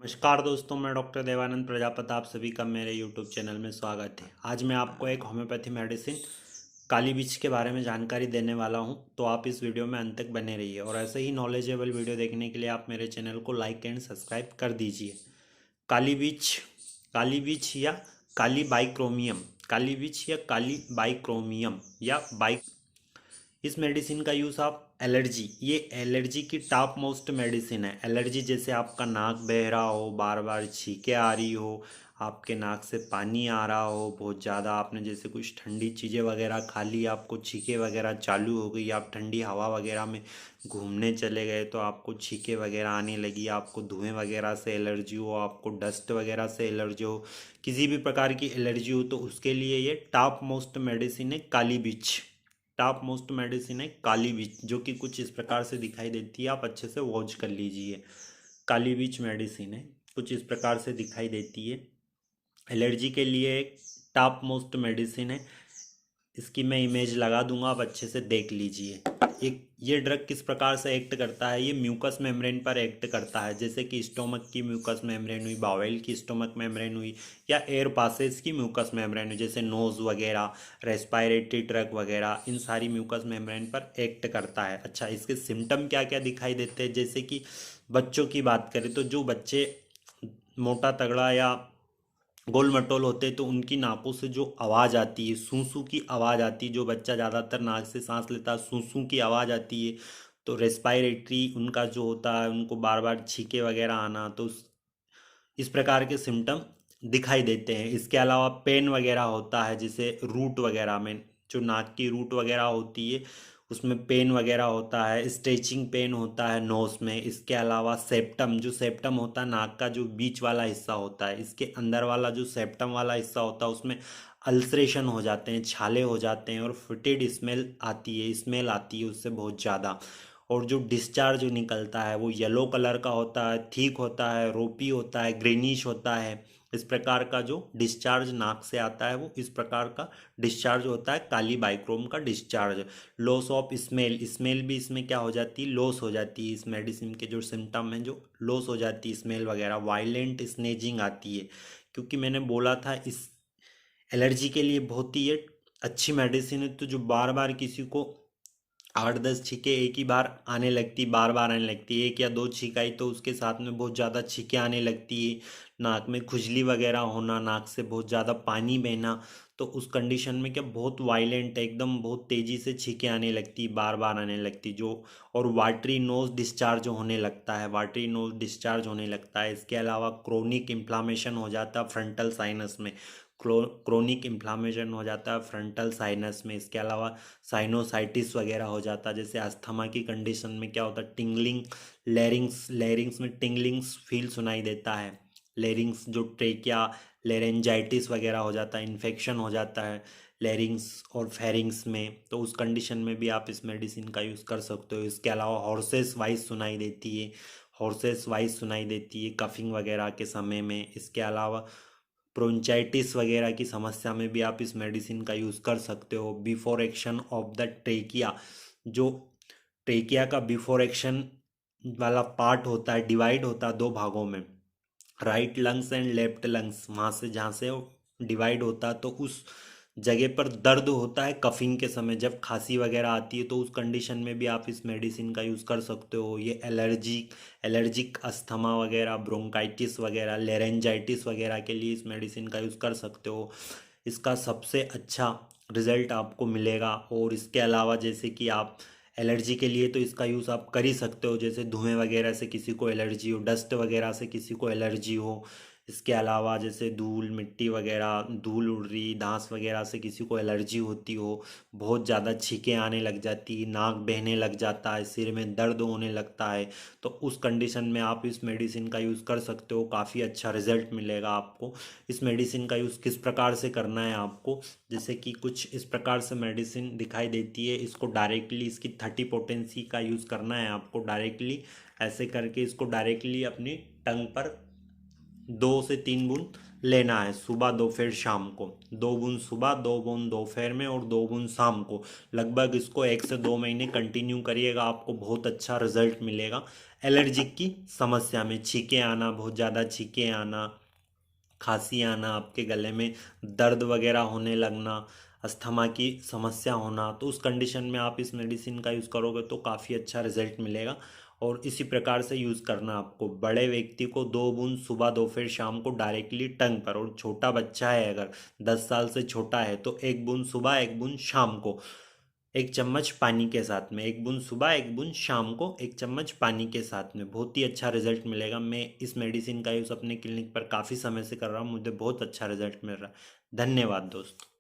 नमस्कार दोस्तों, मैं डॉक्टर देवानंद प्रजापति, आप सभी का मेरे यूट्यूब चैनल में स्वागत है। आज मैं आपको एक होम्योपैथी मेडिसिन काली मिर्च के बारे में जानकारी देने वाला हूं, तो आप इस वीडियो में अंत तक बने रहिए और ऐसे ही नॉलेजेबल वीडियो देखने के लिए आप मेरे चैनल को लाइक एंड सब्सक्राइब कर दीजिए। काली मिर्च, काली मिर्च या काली बाइक्रोमियम, काली मिर्च या काली बाइक्रोमियम या बाइक, इस मेडिसिन का यूज़ आप एलर्जी, ये एलर्जी की टॉप मोस्ट मेडिसिन है। एलर्जी जैसे आपका नाक बह रहा हो, बार बार छींके आ रही हो, आपके नाक से पानी आ रहा हो बहुत ज़्यादा, आपने जैसे कुछ ठंडी चीज़ें वगैरह खा ली, आपको छींके वगैरह चालू हो गई, आप ठंडी हवा वगैरह में घूमने चले गए तो आपको छींके वगैरह आने लगी, आपको धुएं वगैरह से एलर्जी हो, आपको डस्ट वगैरह से एलर्जी हो, किसी भी प्रकार की एलर्जी हो, तो उसके लिए ये टॉप मोस्ट मेडिसिन है काली मिर्च। टॉप मोस्ट मेडिसिन है काली मिर्च, जो कि कुछ इस प्रकार से दिखाई देती है, आप अच्छे से वॉच कर लीजिए। काली मिर्च मेडिसिन है, कुछ इस प्रकार से दिखाई देती है। एलर्जी के लिए एक टॉप मोस्ट मेडिसिन है। इसकी मैं इमेज लगा दूंगा, आप अच्छे से देख लीजिए। एक ये ड्रग किस प्रकार से एक्ट करता है, ये म्यूकस मेम्ब्रेन पर एक्ट करता है, जैसे कि स्टोमक की म्यूकस मेम्ब्रेन हुई, बावेल की स्टोमक मेम्ब्रेन हुई, या एयर पासेज की म्यूकस मेम्ब्रेन हुई, जैसे नोज वगैरह, रेस्पायरेटरी ट्रैक्ट वगैरह, इन सारी म्यूकस मेम्ब्रेन पर एक्ट करता है। अच्छा, इसके सिम्टम क्या क्या दिखाई देते हैं, जैसे कि बच्चों की बात करें तो जो बच्चे मोटा तगड़ा या गोल मटोल होते तो उनकी नाकों से जो आवाज़ आती है, सूं सूं की आवाज़ आती है, जो बच्चा ज़्यादातर नाक से सांस लेता है, सूं सूं की आवाज़ आती है। तो रेस्पायरेटरी उनका जो होता है, उनको बार बार छींके वगैरह आना, तो इस प्रकार के सिम्टम दिखाई देते हैं। इसके अलावा पेन वगैरह होता है, जैसे रूट वगैरह में, जो नाक की रूट वगैरह होती है उसमें पेन वगैरह होता है, स्ट्रेचिंग पेन होता है नोज में। इसके अलावा सेप्टम, जो सेप्टम होता है नाक का जो बीच वाला हिस्सा होता है, इसके अंदर वाला जो सेप्टम वाला हिस्सा होता है उसमें अल्सरेशन हो जाते हैं, छाले हो जाते हैं और फिटेड स्मेल आती है उससे बहुत ज़्यादा। और जो डिस्चार्ज जो निकलता है वो येलो कलर का होता है, थिक होता है, रोपी होता है, ग्रीनिश होता है। इस प्रकार का जो डिस्चार्ज नाक से आता है वो इस प्रकार का डिस्चार्ज होता है, काली बाइक्रोम का discharge. Loss of smell, smell भी इसमें क्या हो जाती है, लॉस हो जाती है। इस मेडिसिन के जो सिम्टम हैं, जो लॉस हो जाती है स्मेल वगैरह। वायलेंट स्नेजिंग आती है, क्योंकि मैंने बोला था इस एलर्जी के लिए बहुत ही ये अच्छी मेडिसिन है। तो जो बार बार किसी को 8-10 छींके एक ही बार आने लगती, बार बार आने लगती है, एक या दो छींक आई तो उसके साथ में बहुत ज़्यादा छींकें आने लगती है, नाक में खुजली वगैरह होना, नाक से बहुत ज़्यादा पानी बहना, तो उस कंडीशन में क्या बहुत वायलेंट है, एकदम बहुत तेज़ी से छींकें आने लगती, बार बार आने लगती जो। और वाटरी नोज डिस्चार्ज होने लगता है, वाटरी नोज डिस्चार्ज होने लगता है। इसके अलावा क्रोनिक इन्फ्लामेशन हो जाता है फ्रंटल साइनस में, क्रोनिक इन्फ्लामेशन हो जाता है फ्रंटल साइनस में। इसके अलावा साइनोसाइटिस वगैरह हो जाता है, जैसे अस्थमा की कंडीशन में क्या होता है, टिंगलिंग, लेरिंग्स, लेरिंग्स में टिंगलिंग्स फील सुनाई देता है। लेरिंग्स जो ट्रेकिया, लेरेंजाइटिस वगैरह हो जाता है, इन्फेक्शन हो जाता है लेरिंग्स और फेरिंग्स में, तो उस कंडीशन में भी आप इस मेडिसिन का यूज़ कर सकते हो। इसके अलावा हॉर्सेस वाइज सुनाई देती है, हॉर्सेस वाइज सुनाई देती है कफिंग वगैरह के समय में। इसके अलावा ब्रोंचाइटिस वगैरह की समस्या में भी आप इस मेडिसिन का यूज़ कर सकते हो। Before action of the trachea, जो ट्रेकिया का बिफोर एक्शन वाला पार्ट होता है, डिवाइड होता है दो भागों में, right lungs and left lungs, वहाँ से जहाँ से डिवाइड होता है, तो उस जगह पर दर्द होता है कफिंग के समय, जब खांसी वगैरह आती है, तो उस कंडीशन में भी आप इस मेडिसिन का यूज़ कर सकते हो। ये एलर्जिक अस्थमा वगैरह, ब्रोंकाइटिस वगैरह, लेरेंजाइटिस वगैरह के लिए इस मेडिसिन का यूज़ कर सकते हो। इसका सबसे अच्छा रिजल्ट आपको मिलेगा। और इसके अलावा जैसे कि आप एलर्जी के लिए तो इसका यूज़ आप कर ही सकते हो, जैसे धुएं वगैरह से किसी को एलर्जी हो, डस्ट वगैरह से किसी को एलर्जी हो। इसके अलावा जैसे धूल मिट्टी वगैरह, धूल उड़ रही, धांस वगैरह से किसी को एलर्जी होती हो, बहुत ज़्यादा छींकें आने लग जाती, नाक बहने लग जाता है, सिर में दर्द होने लगता है, तो उस कंडीशन में आप इस मेडिसिन का यूज़ कर सकते हो, काफ़ी अच्छा रिजल्ट मिलेगा आपको। इस मेडिसिन का यूज़ किस प्रकार से करना है आपको, जैसे कि कुछ इस प्रकार से मेडिसिन दिखाई देती है, इसको डायरेक्टली, इसकी 30 पोटेंसी का यूज़ करना है आपको डायरेक्टली, ऐसे करके इसको डायरेक्टली अपनी टंग पर 2 से 3 बूंद लेना है, सुबह दोपहर शाम को। 2 बूंद सुबह, 2 बूंद दोपहर में और 2 बूंद शाम को। लगभग इसको 1 से 2 महीने कंटिन्यू करिएगा, आपको बहुत अच्छा रिजल्ट मिलेगा। एलर्जिक की समस्या में छींके आना, बहुत ज़्यादा छींके आना, खांसी आना, आपके गले में दर्द वगैरह होने लगना, अस्थमा की समस्या होना, तो उस कंडीशन में आप इस मेडिसिन का यूज़ करोगे तो काफ़ी अच्छा रिजल्ट मिलेगा। और इसी प्रकार से यूज़ करना आपको। बड़े व्यक्ति को 2 बूंद सुबह दोपहर शाम को डायरेक्टली टंग पर, और छोटा बच्चा है अगर 10 साल से छोटा है तो 1 बूंद सुबह 1 बूंद शाम को 1 चम्मच पानी के साथ में, 1 बूंद सुबह 1 बूंद शाम को 1 चम्मच पानी के साथ में, बहुत ही अच्छा रिजल्ट मिलेगा। मैं इस मेडिसिन का यूज़ अपने क्लिनिक पर काफ़ी समय से कर रहा हूँ, मुझे बहुत अच्छा रिजल्ट मिल रहा है। धन्यवाद दोस्तों।